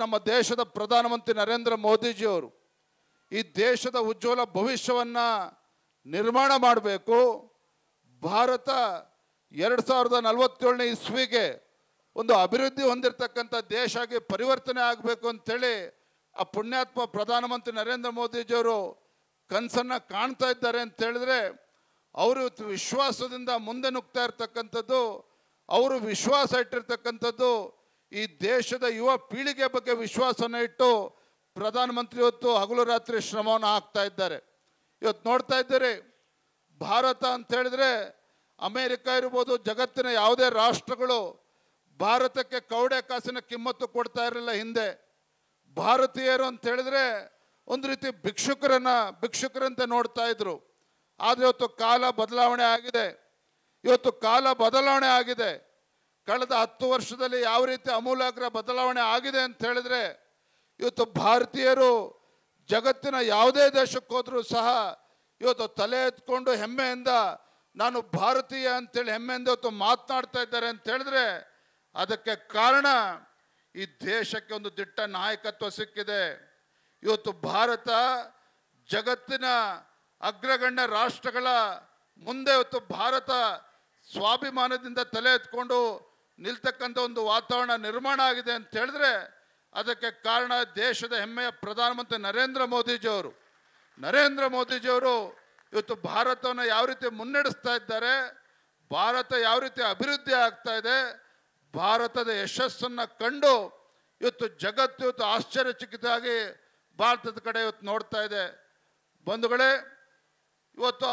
ನಮ್ಮ ದೇಶದ ಪ್ರಧಾನಮಂತ್ರಿ ನರೇಂದ್ರ ಮೋದಿಜಿಯವರು ಈ ದೇಶದ ಉಜ್ವಲ ಭವಿಷ್ಯವನ್ನು ನಿರ್ಮಾಣ ಮಾಡಬೇಕು. ಭಾರತ 2047ನೇ ಇಸ್ವಿಗೆ ಒಂದು ಅಭಿವೃದ್ಧಿ ಹೊಂದಿರತಕ್ಕಂಥ ದೇಶ ಆಗಿ ಪರಿವರ್ತನೆ ಆಗಬೇಕು ಅಂಥೇಳಿ ಆ ಪುಣ್ಯಾತ್ಮ ಪ್ರಧಾನಮಂತ್ರಿ ನರೇಂದ್ರ ಮೋದಿಜಿಯವರು ಕನಸನ್ನು ಕಾಣ್ತಾ ಇದ್ದಾರೆ ಅಂತ ಹೇಳಿದ್ರೆ, ಅವರು ವಿಶ್ವಾಸದಿಂದ ಮುಂದೆ ನುಗ್ತಾ ಇರ್ತಕ್ಕಂಥದ್ದು, ಅವರು ವಿಶ್ವಾಸ ಇಟ್ಟಿರ್ತಕ್ಕಂಥದ್ದು ಈ ದೇಶದ ಯುವ ಪೀಳಿಗೆ ಬಗ್ಗೆ ವಿಶ್ವಾಸನ ಇಟ್ಟು ಪ್ರಧಾನಮಂತ್ರಿ ಇವತ್ತು ಹಗಲು ರಾತ್ರಿ ಶ್ರಮವನ್ನು ಹಾಕ್ತಾ ಇದ್ದಾರೆ. ಇವತ್ತು ನೋಡ್ತಾ ಇದ್ದೀರಿ, ಭಾರತ ಅಂತ ಹೇಳಿದ್ರೆ ಅಮೇರಿಕ ಇರ್ಬೋದು, ಜಗತ್ತಿನ ಯಾವುದೇ ರಾಷ್ಟ್ರಗಳು ಭಾರತಕ್ಕೆ ಕೌಡೆ ಕಾಸಿನ ಕಿಮ್ಮತ್ತು ಕೊಡ್ತಾ ಇರಲಿಲ್ಲ. ಹಿಂದೆ ಭಾರತೀಯರು ಅಂತ ಹೇಳಿದ್ರೆ ಒಂದು ರೀತಿ ಭಿಕ್ಷುಕರಂತೆ ನೋಡ್ತಾ ಇದ್ರು. ಆದರೆ ಇವತ್ತು ಕಾಲ ಬದಲಾವಣೆ ಆಗಿದೆ. ಕಳೆದ 10 ವರ್ಷದಲ್ಲಿ ಯಾವ ರೀತಿ ಆಮೂಲಾಗ್ರ ಬದಲಾವಣೆ ಆಗಿದೆ ಅಂತ ಹೇಳಿದ್ರೆ, ಇವತ್ತು ಭಾರತೀಯರು ಜಗತ್ತಿನ ಯಾವುದೇ ದೇಶಕ್ಕೆ ಹೋದರೂ ಸಹ ಇವತ್ತು ತಲೆ ಎತ್ಕೊಂಡು ಹೆಮ್ಮೆಯಿಂದ ನಾನು ಭಾರತೀಯ ಅಂತೇಳಿ ಹೆಮ್ಮೆಯಿಂದ ಇವತ್ತು ಮಾತನಾಡ್ತಾ ಇದ್ದಾರೆ ಅಂತ ಹೇಳಿದ್ರೆ, ಅದಕ್ಕೆ ಕಾರಣ ಈ ದೇಶಕ್ಕೆ ಒಂದು ದಿಟ್ಟ ನಾಯಕತ್ವ ಸಿಕ್ಕಿದೆ. ಇವತ್ತು ಭಾರತ ಜಗತ್ತಿನ ಅಗ್ರಗಣ್ಯ ರಾಷ್ಟ್ರಗಳ ಮುಂದೆ ಇವತ್ತು ಭಾರತ ಸ್ವಾಭಿಮಾನದಿಂದ ತಲೆ ಎತ್ಕೊಂಡು ನಿಲ್ತಕ್ಕಂಥ ಒಂದು ವಾತಾವರಣ ನಿರ್ಮಾಣ ಆಗಿದೆ ಅಂತ ಹೇಳಿದ್ರೆ, ಅದಕ್ಕೆ ಕಾರಣ ದೇಶದ ಹೆಮ್ಮೆಯ ಪ್ರಧಾನಮಂತ್ರಿ ನರೇಂದ್ರ ಮೋದಿಜಿಯವರು ಇವತ್ತು ಭಾರತವನ್ನು ಯಾವ ರೀತಿ ಮುನ್ನಡೆಸ್ತಾ ಇದ್ದಾರೆ, ಭಾರತ ಯಾವ ರೀತಿ ಅಭಿವೃದ್ಧಿ ಆಗ್ತಾ ಇದೆ, ಭಾರತದ ಯಶಸ್ಸನ್ನು ಕಂಡು ಇವತ್ತು ಜಗತ್ತು ಇವತ್ತು ಆಶ್ಚರ್ಯಚಕಿತವಾಗಿ ಭಾರತದ ಕಡೆ ಇವತ್ತು ನೋಡ್ತಾ ಇದೆ. ಬಂಧುಗಳೇ, ಇವತ್ತು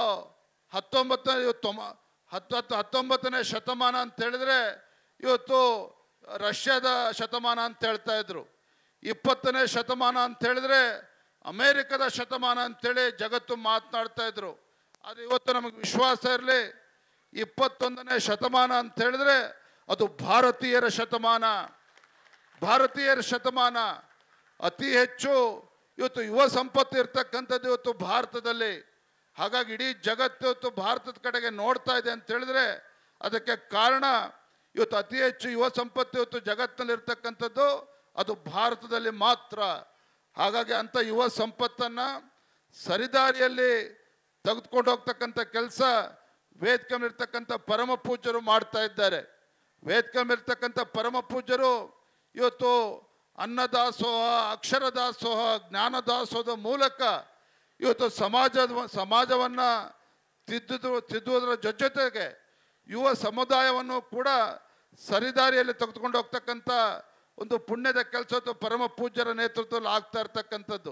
19ನೇ ಶತಮಾನ ಅಂತ ಹೇಳಿದ್ರೆ ಇವತ್ತು ರಷ್ಯಾದ ಶತಮಾನ ಅಂತ ಹೇಳ್ತಾ ಇದ್ರು. 20ನೇ ಶತಮಾನ ಅಂತ ಹೇಳಿದ್ರೆ ಅಮೇರಿಕದ ಶತಮಾನ ಅಂತೇಳಿ ಜಗತ್ತು ಮಾತನಾಡ್ತಾ ಇದ್ರು. ಆದರೆ ಇವತ್ತು ನಮಗೆ ವಿಶ್ವಾಸ ಇರಲಿ, 21ನೇ ಶತಮಾನ ಅಂತ ಹೇಳಿದ್ರೆ ಅದು ಭಾರತೀಯರ ಶತಮಾನ. ಅತಿ ಹೆಚ್ಚು ಇವತ್ತು ಯುವ ಸಂಪತ್ತು ಇರ್ತಕ್ಕಂಥದ್ದು ಇವತ್ತು ಭಾರತದಲ್ಲಿ. ಹಾಗಾಗಿ ಇಡೀ ಜಗತ್ತು ಇವತ್ತು ಭಾರತದ ಕಡೆಗೆ ನೋಡ್ತಾ ಇದೆ ಅಂತ ಹೇಳಿದ್ರೆ, ಅದಕ್ಕೆ ಕಾರಣ ಇವತ್ತು ಅತಿ ಹೆಚ್ಚು ಯುವ ಸಂಪತ್ತು ಇವತ್ತು ಜಗತ್ತಿನಲ್ಲಿ ಇರ್ತಕ್ಕಂಥದ್ದು ಅದು ಭಾರತದಲ್ಲಿ ಮಾತ್ರ. ಹಾಗಾಗಿ ಅಂಥ ಯುವ ಸಂಪತ್ತನ್ನು ಸರಿದಾರಿಯಲ್ಲಿ ತೆಗೆದುಕೊಂಡು ಹೋಗ್ತಕ್ಕಂಥ ಕೆಲಸ ವೇದಿಕೆ ಮೇಲಿರ್ತಕ್ಕಂಥ ಪರಮ ಪೂಜ್ಯರು ಮಾಡ್ತಾ ಇದ್ದಾರೆ. ವೇದಿಕೆ ಮೇಲಿರ್ತಕ್ಕಂಥ ಪರಮ ಪೂಜ್ಯರು ಇವತ್ತು ಅನ್ನದಾಸೋಹ, ಅಕ್ಷರ ದಾಸೋಹ, ಜ್ಞಾನದಾಸೋಹದ ಮೂಲಕ ಇವತ್ತು ಸಮಾಜವನ್ನು ತಿದ್ದುವುದರ ಜೊತೆಗೆ ಯುವ ಸಮುದಾಯವನ್ನು ಕೂಡ ಸರಿದಾರಿಯಲ್ಲಿ ತೆಗೆದುಕೊಂಡು ಹೋಗ್ತಕ್ಕಂಥ ಒಂದು ಪುಣ್ಯದ ಕೆಲಸ ಪರಮ ಪೂಜ್ಯರ ನೇತೃತ್ವದಲ್ಲಿ ಆಗ್ತಾ ಇರ್ತಕ್ಕಂಥದ್ದು.